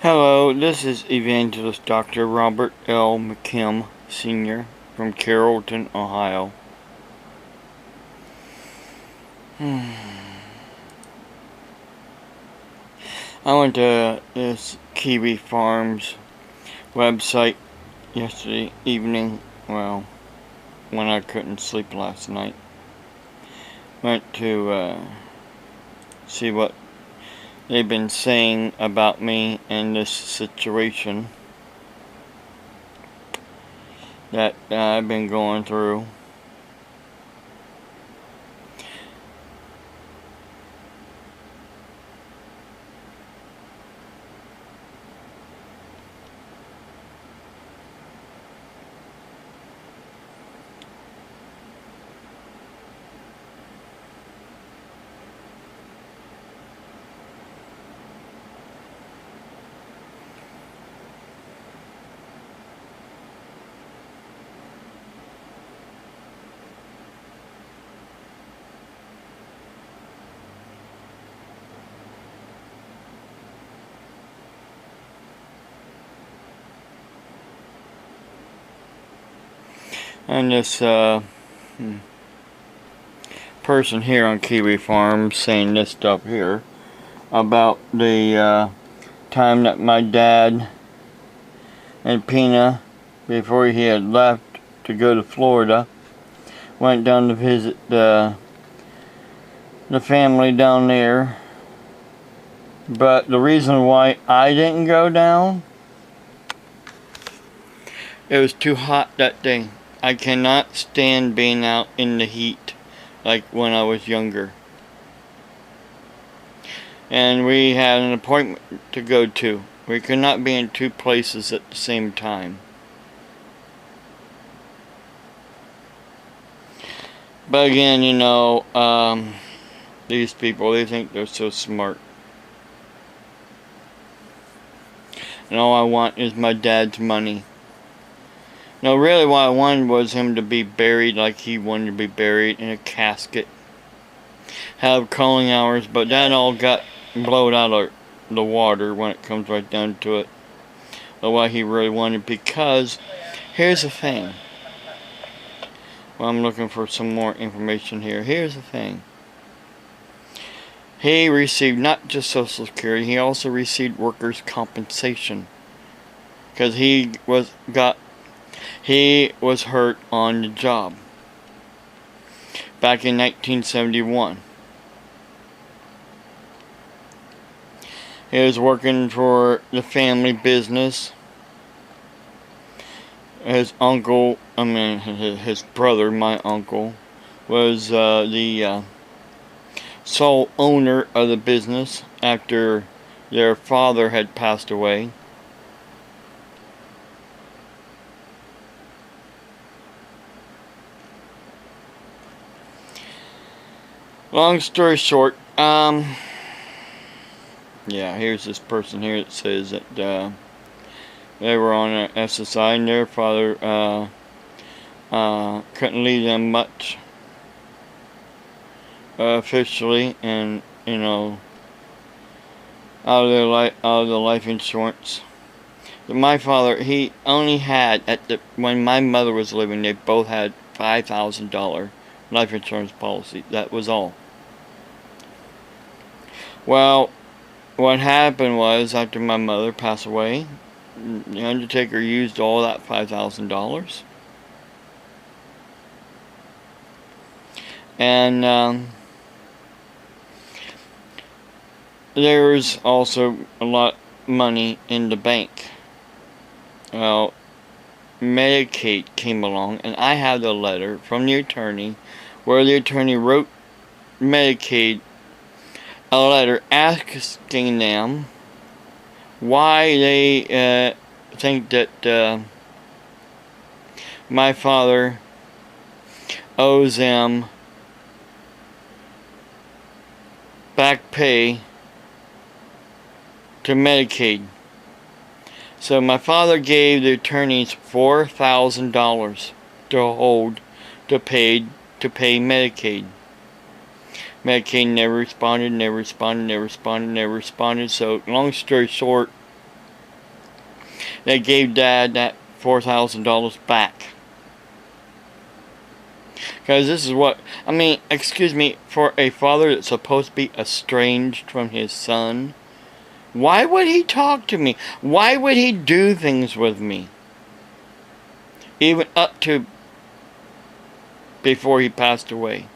Hello, this is Evangelist Dr. Robert L. McKim, Sr. from Carrollton, Ohio. I went to this Kiwi Farms website yesterday evening, when I couldn't sleep last night. Went to see what they've been saying about me in this situation that I've been going through. And this person here on Kiwi Farms saying this stuff here about the time that my dad and Pina, before he had left to go to Florida, went down to visit the family down there. But the reason why I didn't go down, it was too hot that day. I cannot stand being out in the heat like when I was younger. And we had an appointment to go to. We could not be in two places at the same time. But again, these people, they think they're so smart. And all I want is my dad's money. No, really what I wanted was him to be buried like he wanted to be buried, in a casket. Have calling hours, but that all got blown out of the water when it comes right down to it. Of what he really wanted, because here's the thing. Well, I'm looking for some more information here. Here's the thing. He received not just Social Security, he also received workers' compensation. Because he was hurt on the job back in 1971. He was working for the family business. His brother, my uncle, was the sole owner of the business after their father had passed away. Long story short, here's this person here that says that they were on an SSI and their father couldn't leave them much officially, and out of the life insurance. But my father, he only had when my mother was living, they both had $5,000 life insurance policy. That was all. Well, what happened was, after my mother passed away, the undertaker used all that $5,000. And there was also a lot of money in the bank. Well, Medicaid came along, and I have the letter from the attorney where the attorney wrote Medicaid a letter asking them why they think that my father owes them back pay to Medicaid. So my father gave the attorneys $4,000 to hold to pay Medicaid. Medicaid never responded. So long story short, they gave Dad that $4,000 back. Because this is what, I mean, excuse me, for a father that's supposed to be estranged from his son, why would he talk to me? Why would he do things with me? Even up to before he passed away.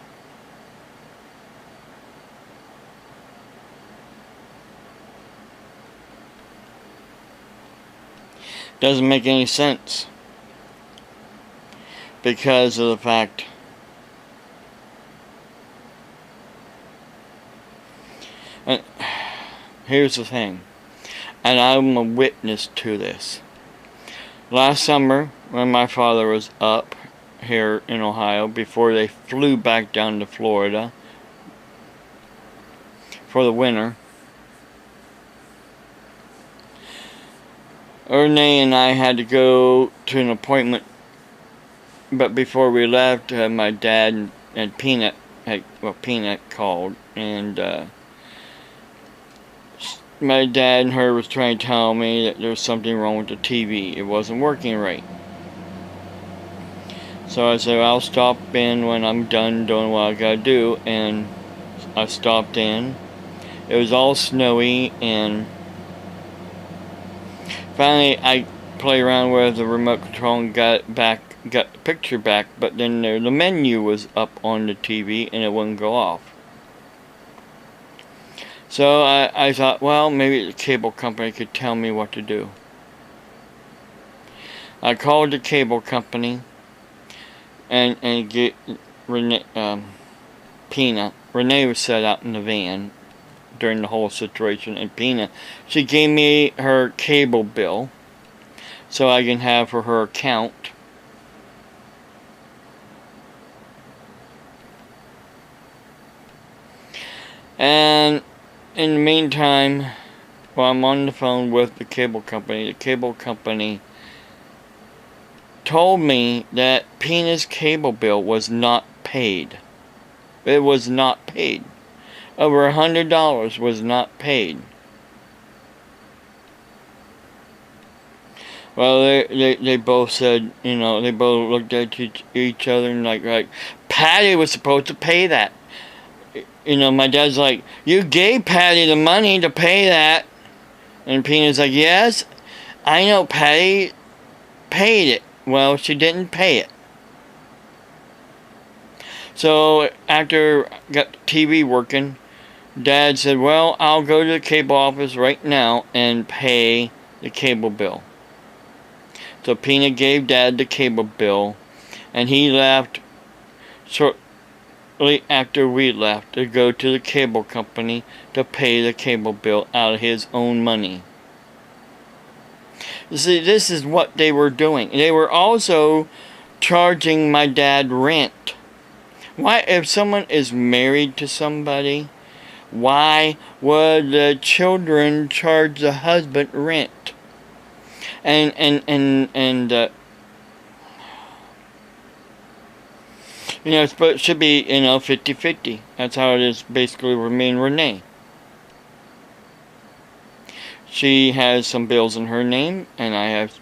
Doesn't make any sense. Because of the fact and here's the thing, and I'm a witness to this. Last summer, when my father was up here in Ohio, before they flew back down to Florida for the winter, Renee and I had to go to an appointment, but before we left, my dad and Peanut Peanut called, and my dad and her was trying to tell me that there was something wrong with the TV. It wasn't working right. So I said, I'll stop in when I'm done doing what I gotta do, and I stopped in. It was all snowy, and finally I played around with the remote control and got the picture back, but then the menu was up on the TV and it wouldn't go off. So I thought, well, maybe the cable company could tell me what to do. I called the cable company and get Renee, Peanut. Renee was set out in the van during the whole situation, and Peanut, she gave me her cable bill so I can have for her account. And in the meantime, while I'm on the phone with the cable company told me that Peanut's cable bill was not paid. It was not paid. Over $100 was not paid. Well, they both said, they both looked at each other and like, Patty was supposed to pay that. My dad's like, you gave Patty the money to pay that. And Peanut's like, yes, I know Patty paid it. Well, she didn't pay it. So after I got the TV working, Dad said, well, I'll go to the cable office right now and pay the cable bill. So Peanut gave Dad the cable bill, and he left shortly after we left to go to the cable company to pay the cable bill out of his own money. You see, this is what they were doing. They were also charging my dad rent. Why, if someone is married to somebody, why would the children charge the husband rent? And it should be, 50-50. That's how it is basically with me and Renee. She has some bills in her name, and I have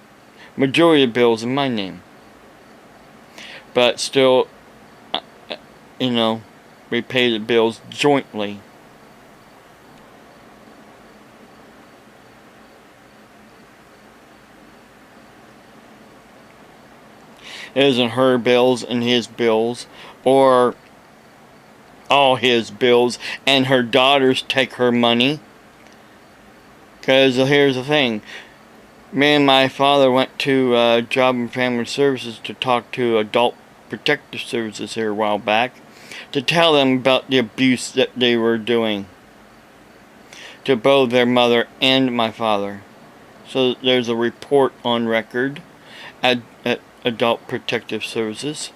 majority of bills in my name. But still, we pay the bills jointly. It isn't her bills and his bills, or all his bills, and her daughters take her money. Because here's the thing. Me and my father went to Job and Family Services to talk to Adult Protective Services here a while back, to tell them about the abuse that they were doing to both their mother and my father. So there's a report on record at Adult Protective Services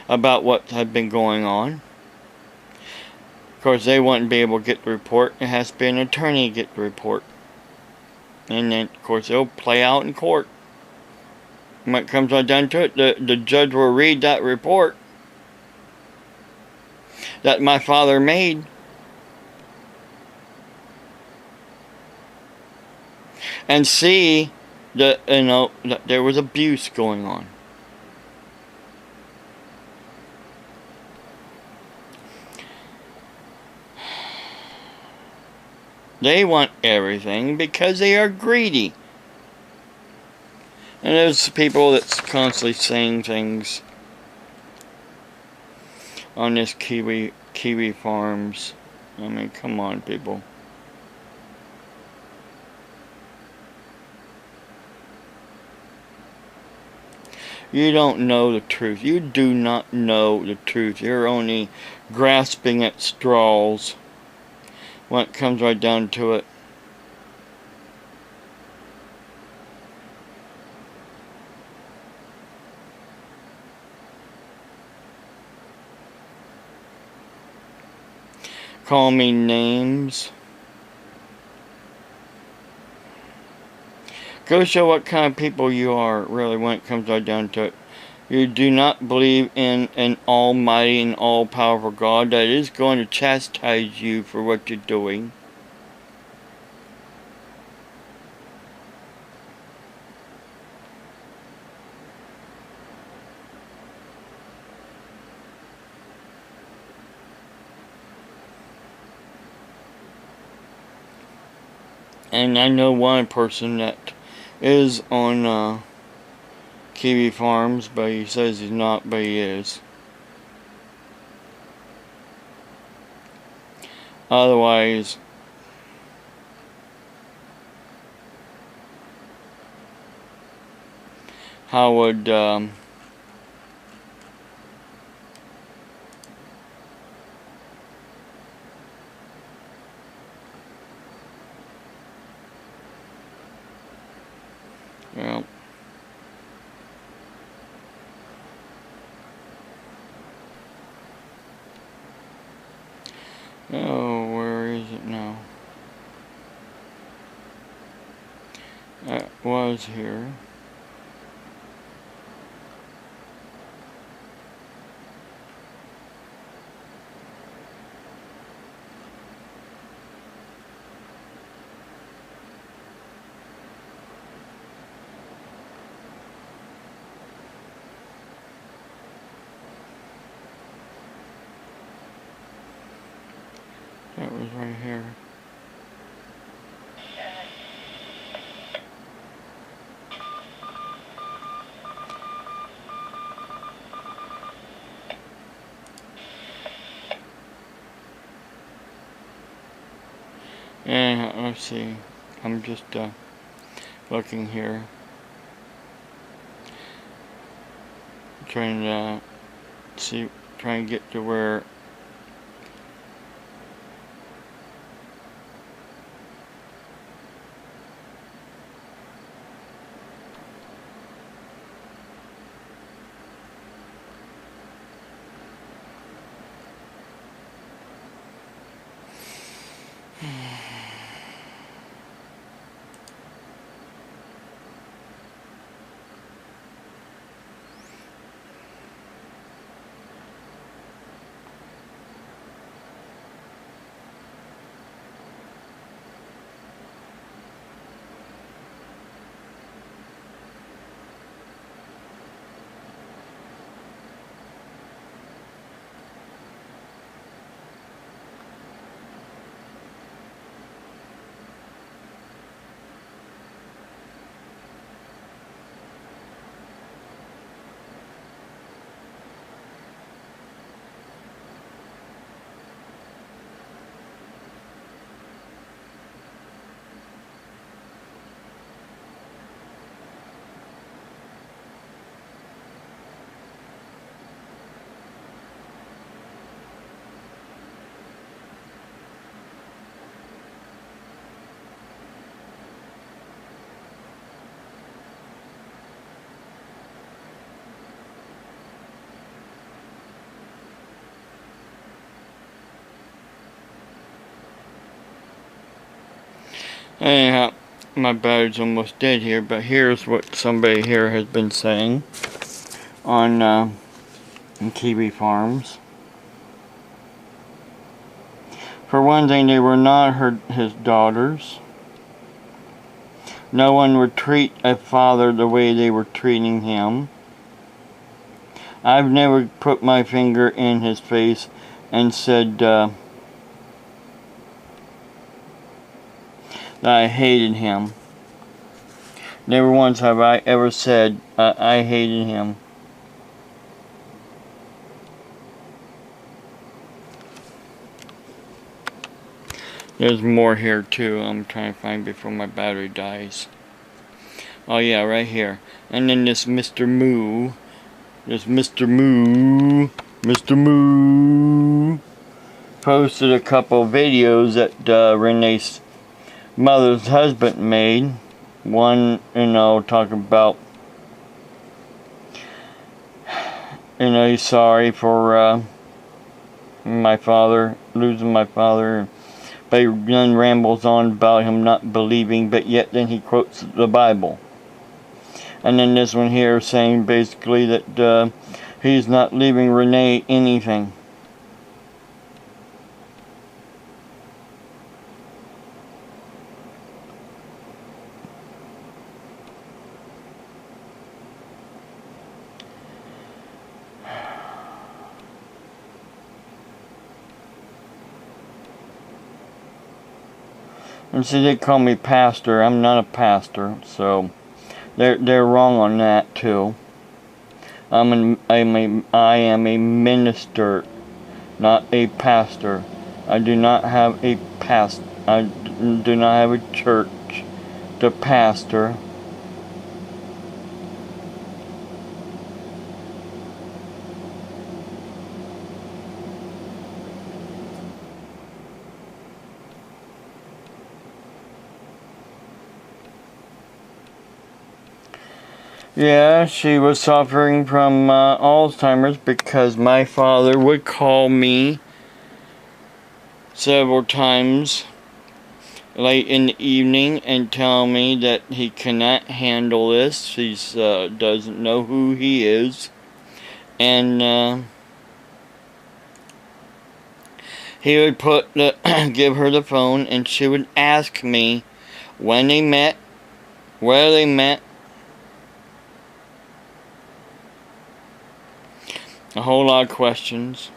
about what had been going on. Of course, they wouldn't be able to get the report. It has to be an attorney to get the report. And then, of course, it'll play out in court. When it comes right down to it, the judge will read that report that my father made. and see that, that there was abuse going on. They want everything because they are greedy. And there's people that's constantly saying things on this kiwi farms. I mean, come on, people. You don't know the truth. You do not know the truth. You're only grasping at straws when it comes right down to it. Call me names. Go show what kind of people you are, really, when it comes right down to it. You do not believe in an almighty and all-powerful God that is going to chastise you for what you're doing. And I know one person that is on kiwi farms, but he says he's not, but he is. Otherwise, how would well, oh, where is it now? That was here. That was right here. And let's see. I'm just looking here, trying to see, trying to get to where. Anyhow, my battery's almost dead here, but here's what somebody here has been saying on kiwi farms. For one thing, they were not his daughters. No one would treat a father the way they were treating him. I've never put my finger in his face and said that I hated him. Never once have I ever said I hated him. There's more here too. I'm trying to find before my battery dies. Oh yeah, right here. And then this Mr. Moo. This Mr. Moo posted a couple videos that Renee's mother's husband made. One, talking about, he's sorry for my father, losing my father. But he then rambles on about him not believing, but yet then he quotes the Bible. And then this one here saying basically that he's not leaving Renee anything. And see, they call me pastor. I'm not a pastor, so they're wrong on that too. I am a minister, not a pastor. I do not have a I do not have a church to pastor. Yeah, she was suffering from Alzheimer's because my father would call me several times late in the evening and tell me that he cannot handle this. He doesn't know who he is. And he would give her the phone, and she would ask me when they met, where they met, a whole lot of questions.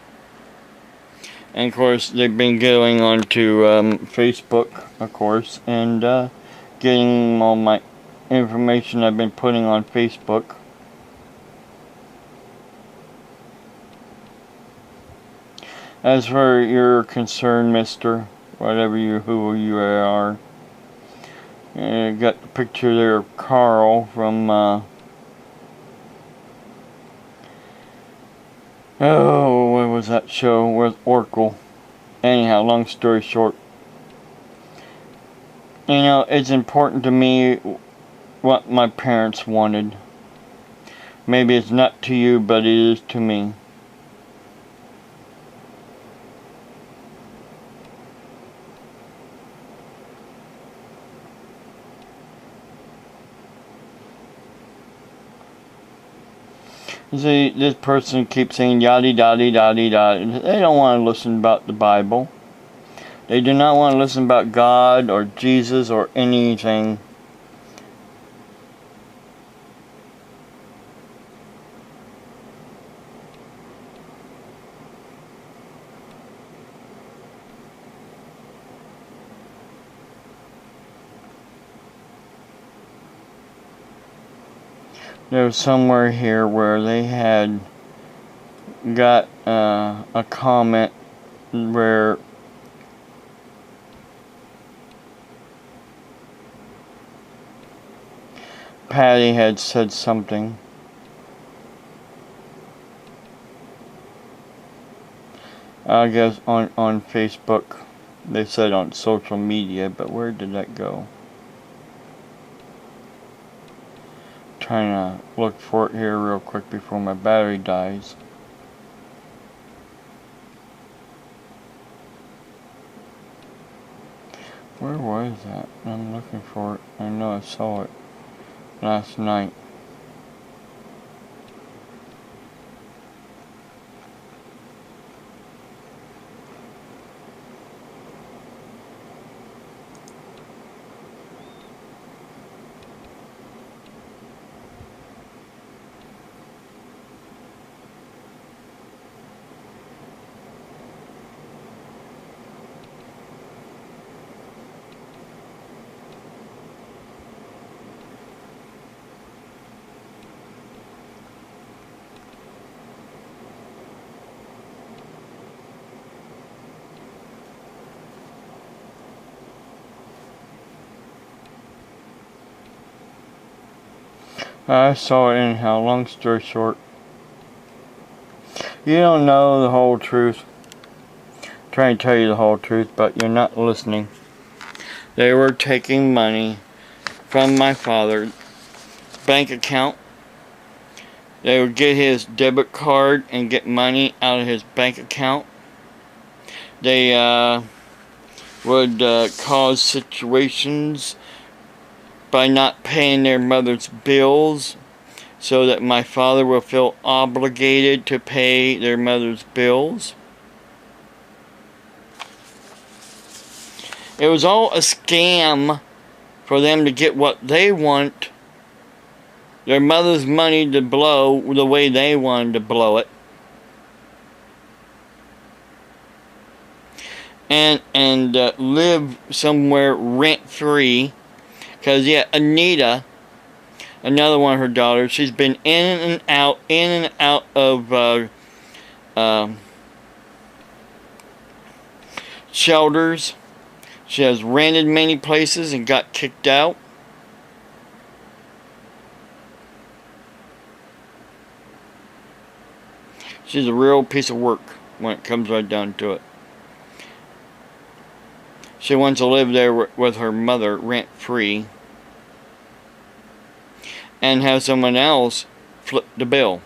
And of course they've been going on to Facebook, of course, and getting all my information I've been putting on Facebook. As for your concern, mister, who you are, got the picture there of Carl from what was that show with Oracle? Anyhow, long story short, it's important to me what my parents wanted. Maybe it's not to you, but it is to me. See, this person keeps saying yada yada yada yada. They don't want to listen about the Bible. They do not want to listen about God or Jesus or anything. There was somewhere here where they had got a comment where Patty had said something. I guess on Facebook. They said on social media, but where did that go? Trying to look for it here real quick before my battery dies. Where was that? I'm looking for it. I know I saw it last night. I saw it anyhow. Long story short. You don't know the whole truth. I'm trying to tell you the whole truth, but you're not listening. They were taking money from my father's bank account. They would get his debit card and get money out of his bank account. They would cause situations by not paying their mother's bills so that my father will feel obligated to pay their mother's bills. It was all a scam for them to get what they want, their mother's money to blow the way they wanted to blow it. And live somewhere rent-free. Because, yeah, Anita, another one of her daughters, she's been in and out of shelters. She has rented many places and got kicked out. She's a real piece of work when it comes right down to it. She wants to live there with her mother rent-free and have someone else flip the bill.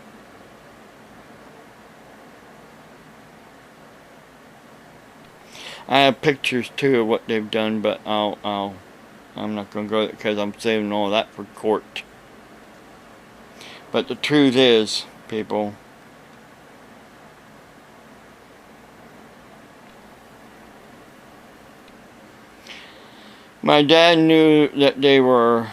I have pictures too of what they've done, but I'm not going to go there because I'm saving all that for court. But the truth is, people, my dad knew that they were